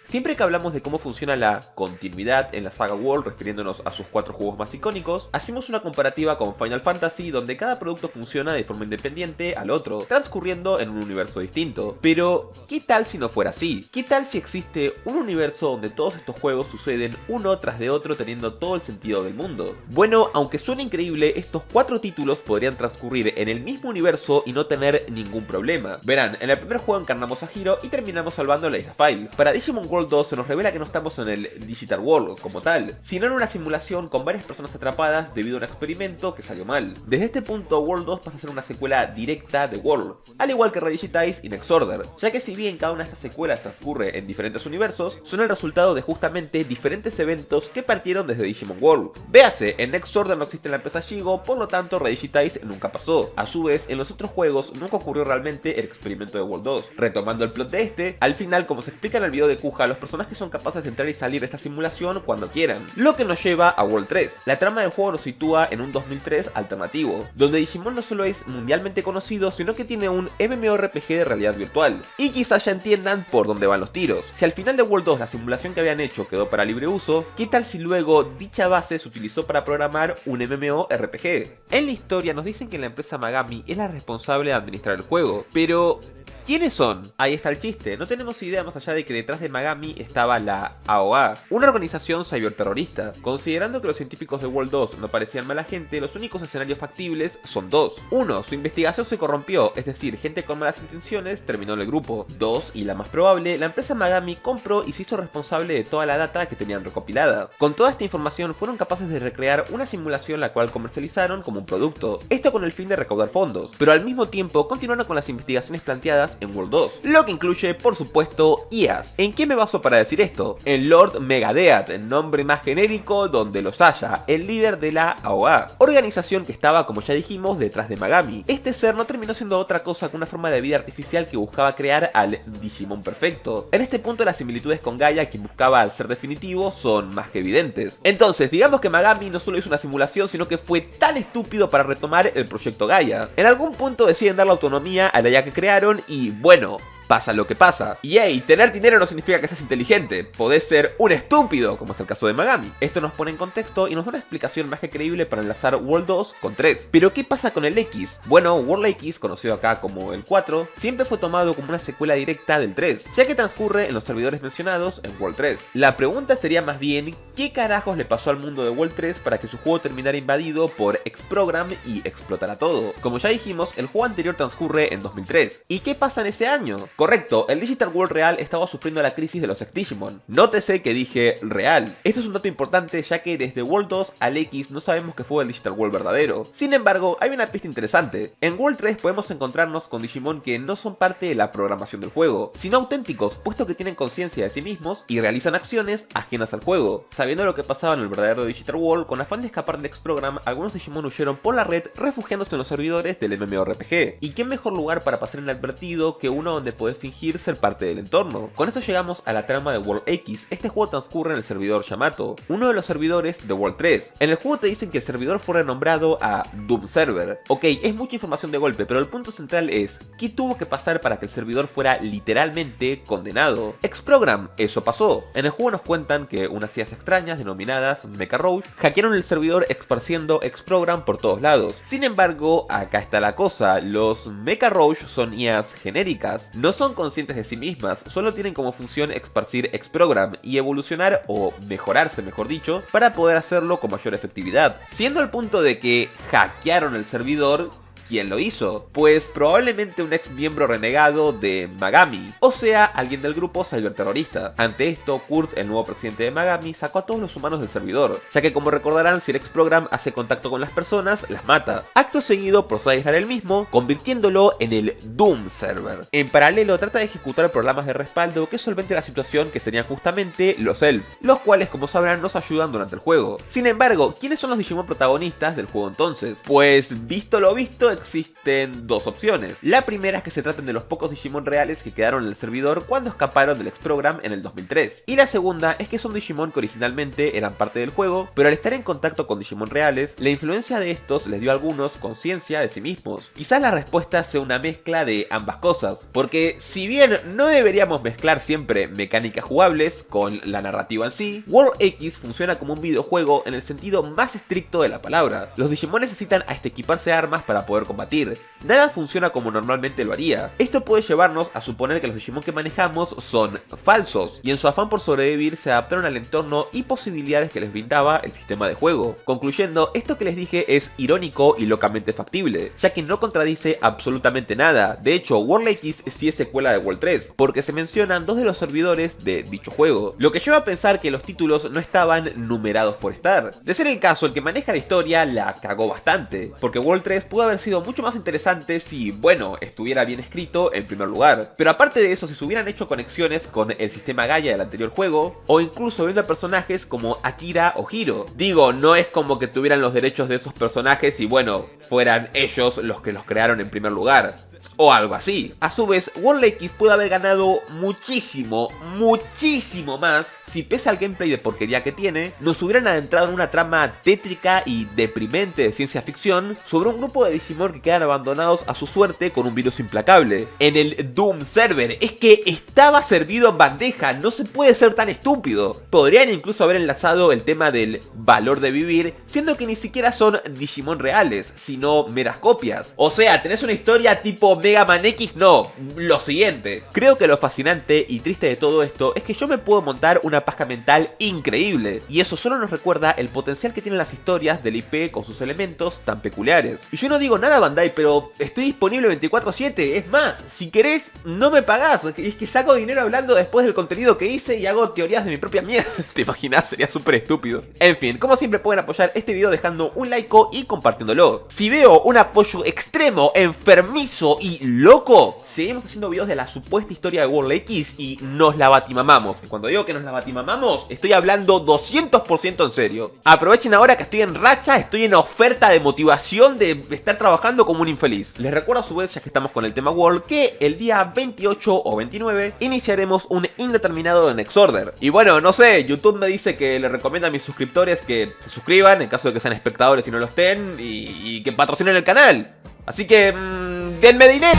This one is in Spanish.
Siempre que hablamos de cómo funciona la continuidad en la saga World, refiriéndonos a sus 4 juegos más icónicos, hacemos una comparativa con Final Fantasy donde cada producto funciona de forma independiente al otro, transcurriendo en un universo distinto. Pero, ¿qué tal si no fuera así? ¿Qué tal si existe un universo donde todos estos juegos suceden uno tras de otro teniendo todo el sentido del mundo? Bueno, aunque suene increíble, estos 4 títulos podrían transcurrir en el mismo universo y no tener ningún problema. Verán, en el primer juego encarnamos a Hiro y terminamos salvando la isla File. Para Digimon World 2 se nos revela que no estamos en el Digital World como tal, sino en una simulación con varias personas atrapadas debido a un experimento que salió mal. Desde este punto, World 2 pasa a ser una secuela directa de World, al igual que Redigitize y Next Order, ya que si bien cada una de estas secuelas transcurre en diferentes universos, son el resultado de justamente diferentes eventos que partieron desde Digimon World. Véase, en Next Order no existe la empresa Shigo, por lo tanto Redigitize nunca pasó. A su vez, en los otros juegos nunca ocurrió realmente el experimento de World 2. Retomando el plot de este, al final, como se explica en el video de Kuja, los personajes son capaces de entrar y salir de esta simulación cuando quieran, lo que nos lleva a World 3. La trama del juego nos sitúa en un 2003 alternativo, donde Digimon no solo es mundialmente conocido, sino que tiene un MMORPG de realidad virtual. Y quizás ya entiendan por dónde van los tiros. Si al final de World 2 la simulación que habían hecho quedó para libre uso, ¿qué tal si luego dicha base se utilizó para programar un MMORPG? En la historia nos dicen que la empresa Magami es la responsable de administrar el juego, pero ¿quiénes son? Ahí está el chiste, no tenemos idea más allá de que detrás de Magami estaba la AOA, una organización ciberterrorista. Considerando que los científicos de World 2 no parecían mala gente, los únicos escenarios factibles son dos. 1. Su investigación se corrompió, es decir, gente con malas intenciones terminó en el grupo. 2. Y la más probable, la empresa Magami compró y se hizo responsable de toda la data que tenían recopilada. Con toda esta información fueron capaces de recrear una simulación la cual comercializaron como un producto, esto con el fin de recaudar fondos, pero al mismo tiempo continuaron con las investigaciones planteadas en World 2, lo que incluye, por supuesto, IAS. ¿En qué me baso para decir esto? En Lord Megadeath, el nombre más genérico donde los haya, el líder de la AOA, organización que estaba, como ya dijimos, detrás de Magami. Este ser no terminó siendo otra cosa que una forma de vida artificial que buscaba crear al Digimon perfecto. En este punto las similitudes con Gaia, quien buscaba al ser definitivo, son más que evidentes. Entonces, digamos que Magami no solo hizo una simulación, sino que fue tan estúpido para retomar el proyecto Gaia. En algún punto deciden dar la autonomía a la IA que crearon y, bueno, pasa lo que pasa. Y hey, tener dinero no significa que seas inteligente, podés ser un estúpido, como es el caso de Magami. Esto nos pone en contexto y nos da una explicación más que creíble para enlazar World 2 con 3. Pero ¿qué pasa con el X? Bueno, World X, conocido acá como el 4, siempre fue tomado como una secuela directa del 3, ya que transcurre en los servidores mencionados en World 3. La pregunta sería más bien, ¿qué carajos le pasó al mundo de World 3 para que su juego terminara invadido por X-Program y explotara todo? Como ya dijimos, el juego anterior transcurre en 2003. ¿Y qué pasa en ese año? Correcto, el Digital World real estaba sufriendo la crisis de los X-Digimon. Nótese que dije real. Esto es un dato importante ya que desde World 2 al X no sabemos qué fue el Digital World verdadero. Sin embargo, hay una pista interesante. En World 3 podemos encontrarnos con Digimon que no son parte de la programación del juego, sino auténticos, puesto que tienen conciencia de sí mismos y realizan acciones ajenas al juego. Sabiendo lo que pasaba en el verdadero Digital World, con afán de escapar del X-Program, algunos Digimon huyeron por la red refugiándose en los servidores del MMORPG. ¿Y qué mejor lugar para pasar inadvertido que uno donde podés fingir ser parte del entorno? Con esto llegamos a la trama de World X. Este juego transcurre en el servidor Yamato, uno de los servidores de World 3. En el juego te dicen que el servidor fue renombrado a Doom Server. Ok, es mucha información de golpe, pero el punto central es, ¿qué tuvo que pasar para que el servidor fuera literalmente condenado? X-Program, eso pasó. En el juego nos cuentan que unas IAs extrañas denominadas Mecha Roach hackearon el servidor esparciendo X-Program por todos lados. Sin embargo, acá está la cosa, los Mecha Roach son IAs genéricas, no son conscientes de sí mismas, solo tienen como función esparcir X-Program y evolucionar o mejorarse, mejor dicho, para poder hacerlo con mayor efectividad. Siendo el punto de que hackearon el servidor, ¿quién lo hizo? Pues probablemente un ex miembro renegado de Magami, o sea, alguien del grupo ciberterrorista. Ante esto, Kurt, el nuevo presidente de Magami, sacó a todos los humanos del servidor, ya que como recordarán, si el X-Program hace contacto con las personas, las mata. Acto seguido procede a aislar el mismo, convirtiéndolo en el Doom Server. En paralelo, trata de ejecutar programas de respaldo que solventen la situación, que serían justamente los Elf, los cuales, como sabrán, nos ayudan durante el juego. Sin embargo, ¿quiénes son los Digimon protagonistas del juego entonces? Pues visto lo visto, existen dos opciones. La primera es que se traten de los pocos Digimon reales que quedaron en el servidor cuando escaparon del X-Program en el 2003. Y la segunda es que son Digimon que originalmente eran parte del juego, pero al estar en contacto con Digimon reales, la influencia de estos les dio a algunos conciencia de sí mismos. Quizás la respuesta sea una mezcla de ambas cosas, porque si bien no deberíamos mezclar siempre mecánicas jugables con la narrativa en sí, World X funciona como un videojuego en el sentido más estricto de la palabra. Los Digimon necesitan hasta equiparse armas para poder combatir. Nada funciona como normalmente lo haría. Esto puede llevarnos a suponer que los Digimon que manejamos son falsos, y en su afán por sobrevivir se adaptaron al entorno y posibilidades que les brindaba el sistema de juego. Concluyendo, esto que les dije es irónico y locamente factible, ya que no contradice absolutamente nada. De hecho, World X sí es secuela de World 3, porque se mencionan dos de los servidores de dicho juego, lo que lleva a pensar que los títulos no estaban numerados por estar. De ser el caso, el que maneja la historia la cagó bastante, porque World 3 pudo haber sido mucho más interesante si, bueno, estuviera bien escrito en primer lugar. Pero aparte de eso, si se hubieran hecho conexiones con el sistema Gaia del anterior juego, o incluso viendo a personajes como Akira o Hiro. Digo, no es como que tuvieran los derechos de esos personajes y bueno, fueran ellos los que los crearon en primer lugar, o algo así. A su vez, World X puede haber ganado muchísimo más si, pese al gameplay de porquería que tiene, nos hubieran adentrado en una trama tétrica y deprimente de ciencia ficción sobre un grupo de Digimon que quedan abandonados a su suerte con un virus implacable en el Doom Server. Es que estaba servido en bandeja, no se puede ser tan estúpido. Podrían incluso haber enlazado el tema del valor de vivir, siendo que ni siquiera son Digimon reales, sino meras copias. O sea, tenés una historia tipo Mega Man X, no, lo siguiente. Creo que lo fascinante y triste de todo esto es que yo me puedo montar una paja mental increíble, y eso solo nos recuerda el potencial que tienen las historias del IP con sus elementos tan peculiares. Y yo no digo nada, Bandai, pero estoy disponible 24/7, es más, si querés no me pagás, es que saco dinero hablando después del contenido que hice y hago teorías de mi propia mierda. ¿Te imaginas? Sería súper estúpido. En fin, como siempre pueden apoyar este video dejando un like y compartiéndolo. Si veo un apoyo extremo, enfermizo y loco, seguimos haciendo videos de la supuesta historia de World X y nos la batimamamos. Y cuando digo que nos la batimamamos, estoy hablando 200% en serio. Aprovechen ahora que estoy en racha, estoy en oferta de motivación de estar trabajando como un infeliz. Les recuerdo a su vez, ya que estamos con el tema World, que el día 28 o 29 iniciaremos un indeterminado en Exorder. Y bueno, no sé, YouTube me dice que le recomienda a mis suscriptores que se suscriban en caso de que sean espectadores y no lo estén, y que patrocinen el canal. Así que, denme dinero.